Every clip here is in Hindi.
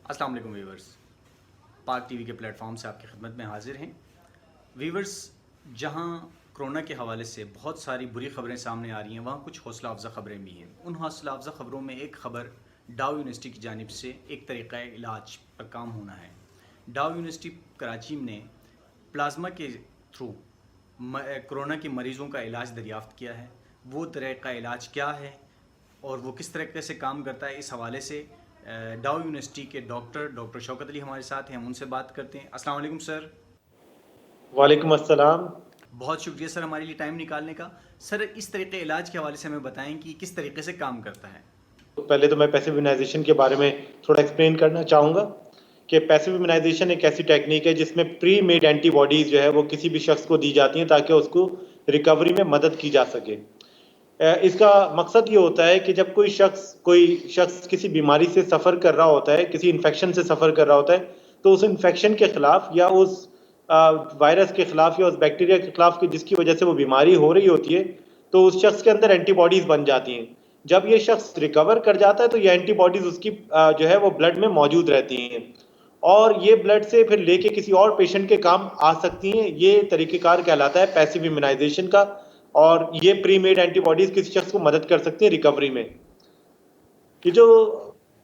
अस्सलाम वालेकुम वीवर्स, पाक टीवी के प्लेटफॉर्म से आपकी खिदमत में हाजिर हैं। वीवर्स, जहां कोरोना के हवाले से बहुत सारी बुरी खबरें सामने आ रही हैं, वहां कुछ हौसला अफजा खबरें भी हैं। उन हौसला अफजा खबरों में एक खबर डाउ यूनिवर्सिटी की जानिब से एक तरीक़ा इलाज पर काम होना है। डाउ यूनिवर्सिटी कराची ने प्लाज्मा के थ्रू कोरोना के मरीज़ों का इलाज दरियाफ़्त किया है। वो तरीक़ा इलाज क्या है और वो किस तरीके से काम करता है, इस हवाले से डाउ यूनिवर्सिटी के डॉक्टर शौकत अली हमारे साथ हैं। हम उनसे बात करते हैं। अस्सलाम वालेकुम सर। वालेकुम अस्सलाम। बहुत शुक्रिया सर हमारे लिए टाइम निकालने का। सर, इस तरीके इलाज के हवाले से हमें बताएं कि किस तरीके से काम करता है। तो पहले तो मैं पैसिव इम्यूनाइज़ेशन के बारे में थोड़ा एक्सप्लेन करना चाहूँगा कि पैसिव इम्यूनाइज़ेशन एक ऐसी टेक्निक है जिसमें प्री मेड एंटीबॉडीज़ जो है वो किसी भी शख्स को दी जाती हैं ताकि उसको रिकवरी में मदद की जा सके। इसका मकसद ये होता है कि जब कोई शख्स किसी बीमारी से सफ़र कर रहा होता है, किसी इन्फेक्शन से सफ़र कर रहा होता है, तो उस इन्फेक्शन के ख़िलाफ़ या उस वायरस के ख़िलाफ़ या उस बैक्टीरिया के ख़िलाफ़ जिसकी वजह से वो बीमारी हो रही होती है, तो उस शख्स के अंदर एंटीबॉडीज़ बन जाती हैं। जब ये शख्स रिकवर कर जाता है तो ये एंटीबॉडीज़ उसकी जो है वो ब्लड में मौजूद रहती हैं और ये ब्लड से फिर लेके किसी और पेशेंट के काम आ सकती हैं। ये तरीक़ेकार कहलाता है पैसिव इम्यूनाइज़ेशन का और ये प्री मेड एंटीबॉडीज़ किसी शख्स को मदद कर सकती हैं रिकवरी में। ये जो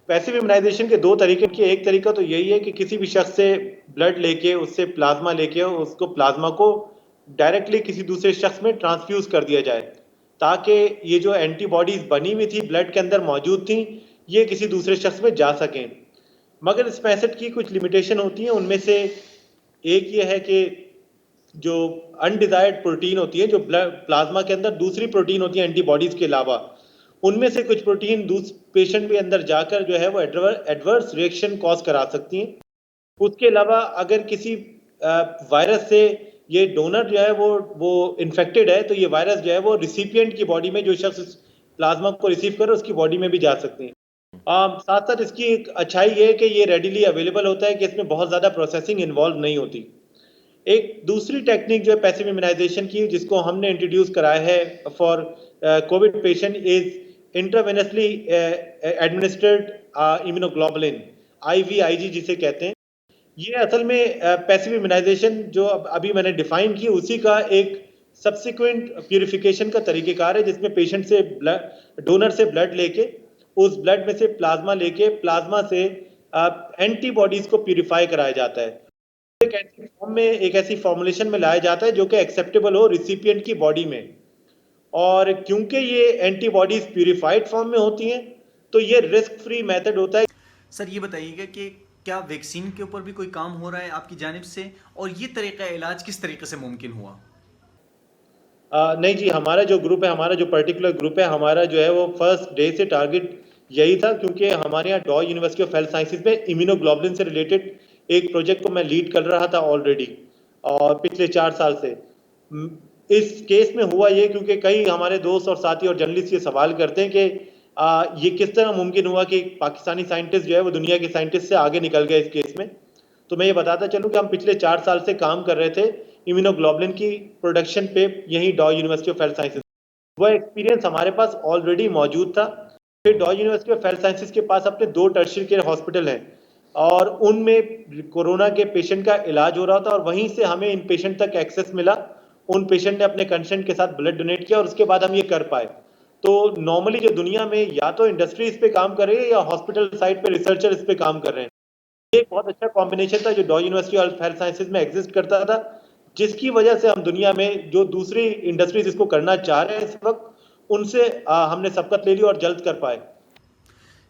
पैसिव इम्यूनाइज़ेशन के 2 तरीके कि एक तरीका तो यही है कि किसी भी शख्स से ब्लड लेके, उससे प्लाज़्मा लेके उसको प्लाज़्मा को डायरेक्टली किसी दूसरे शख्स में ट्रांसफ्यूज़ कर दिया जाए, ताकि ये जो एंटीबॉडीज़ बनी हुई थी, ब्लड के अंदर मौजूद थी, ये किसी दूसरे शख्स में जा सकें। मगर इस मेथड की कुछ लिमिटेशन होती हैं, उनमें से एक ये है कि जो अनडिज़ायर्ड प्रोटीन होती है, जो प्लाज़्मा के अंदर दूसरी प्रोटीन होती है एंटीबॉडीज़ के अलावा, उनमें से कुछ प्रोटीन पेशेंट के अंदर जाकर जो है वो एडवर्स रिएक्शन कॉज़ करा सकती हैं। उसके अलावा अगर किसी वायरस से ये डोनर जो है वो इन्फेक्टेड है, तो ये वायरस जो है वो रिसिपिएंट की बॉडी में, जो शख्स इस प्लाज़्मा को रिसीव कर रहा है, उसकी बॉडी में भी जा सकती हैं। साथ-साथ इसकी एक अच्छाई ये है कि ये रेडिली अवेलेबल होता है कि इसमें बहुत ज़्यादा प्रोसेसिंग इन्वॉल्व नहीं होती। एक दूसरी टेक्निक जो है पैसिव इम्यूनाइज़ेशन की, जिसको हमने इंट्रोड्यूस कराया है for Covid patient, is intravenously administered immunoglobulin, IVIG जिसे कहते हैं। ये असल में पैसिव इम्यूनाइज़ेशन जो अभी मैंने डिफ़ाइन की, उसी का एक सब्सिक्वेंट प्यूरिफिकेशन का तरीक़ेकार है, जिसमें पेशेंट से डोनर से ब्लड लेके, उस ब्लड में से प्लाज़्मा लेके, प्लाज़्मा से एंटीबॉडीज़ को प्यूरिफाई कराया जाता है। एक ऐसी फॉर्मुलेशन में लाया जाता है जो कि एक्सेप्टेबल हो रिसिपिएंट की बॉडी में, और क्योंकि ये एंटीबॉडीज़ प्यूरिफाइड फॉर्म में होती हैं, तो ये रिस्क फ्री मेथड होता है। सर, ये बताइएगा कि क्या वैक्सीन के ऊपर भी कोई काम हो रहा है आपकी जानिब से, और ये तरीका इलाज किस तरीके से मुमकिन हुआ? नहीं जी, हमारा जो ग्रुप है, हमारा जो पर्टिकुलर ग्रुप है, हमारा जो है वो फर्स्ट डे से टारगेट यही था, क्योंकि हमारे यहाँ डॉ यूनिवर्सिटी ऑफ हेल्थ साइंसेज में इम्यूनोग्लोबुलिन से रिलेटेड एक प्रोजेक्ट को मैं लीड कर रहा था ऑलरेडी, और पिछले 4 साल से। इस केस में हुआ ये, क्योंकि कई हमारे दोस्त और साथी और जर्नलिस्ट ये सवाल करते हैं कि ये किस तरह मुमकिन हुआ कि पाकिस्तानी साइंटिस्ट जो है वो दुनिया के साइंटिस्ट से आगे निकल गए इस केस में। तो मैं ये बताता चलूँ कि हम पिछले 4 साल से काम कर रहे थे इम्यूनोग्लोबुलिन की प्रोडक्शन पे, यहीं डॉ यूनिवर्सिटी ऑफ हेल्थ साइंसेज। वो एक्सपीरियंस हमारे पास ऑलरेडी मौजूद था। फिर डॉ यूनिवर्सिटी ऑफ हेल्थ साइंसेज के पास अपने 2 टर्शियरी केयर हॉस्पिटल हैं, और उनमें कोरोना के पेशेंट का इलाज हो रहा था, और वहीं से हमें इन पेशेंट तक एक्सेस मिला। उन पेशेंट ने अपने कंसेंट के साथ ब्लड डोनेट किया, और उसके बाद हम ये कर पाए। तो नॉर्मली जो दुनिया में या तो इंडस्ट्री इस पे काम कर रही है, या हॉस्पिटल साइड पे रिसर्चर इस पे काम कर रहे हैं। ये एक बहुत अच्छा कॉम्बिनेशन था जो डॉ यूनिवर्सिटी ऑफ हेल्थ साइंसेज में एग्जिस्ट करता था, जिसकी वजह से हम दुनिया में जो दूसरी इंडस्ट्रीज इसको करना चाह रहे हैं इस वक्त, उनसे हमने सबकत ले ली और जल्द कर पाए।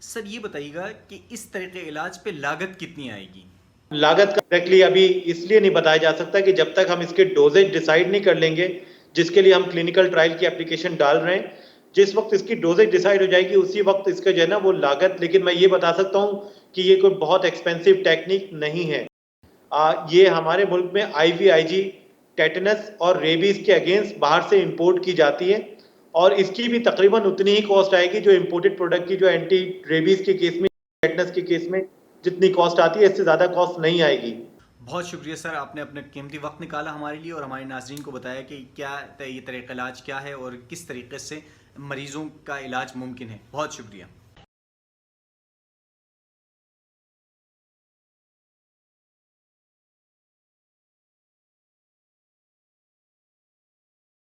सर, ये बताइएगा कि इस तरह के इलाज पे लागत कितनी आएगी? लागत का एग्जैक्टली अभी इसलिए नहीं बताया जा सकता कि जब तक हम इसके डोजेज डिसाइड नहीं कर लेंगे, जिसके लिए हम क्लिनिकल ट्रायल की एप्लीकेशन डाल रहे हैं। जिस वक्त इसकी डोजेज डिसाइड हो जाएगी, उसी वक्त इसका जो है ना वो लागत, लेकिन मैं ये बता सकता हूँ कि ये कोई बहुत एक्सपेंसिव टेक्निक नहीं है। ये हमारे मुल्क में आईवीआईजी, टेटनस और रेबीज के अगेंस्ट बाहर से इंपोर्ट की जाती है, और इसकी भी तकरीबन उतनी ही कॉस्ट आएगी जो इंपोर्टेड प्रोडक्ट की, जो एंटी रेबीज के केस में, टेटनस के केस में जितनी कॉस्ट आती है, इससे ज़्यादा कॉस्ट नहीं आएगी। बहुत शुक्रिया सर, आपने अपने कीमती वक्त निकाला हमारे लिए और हमारे नाज़रीन को बताया कि क्या ये तरीक़ा इलाज क्या है और किस तरीके से मरीज़ों का इलाज मुमकिन है। बहुत शुक्रिया।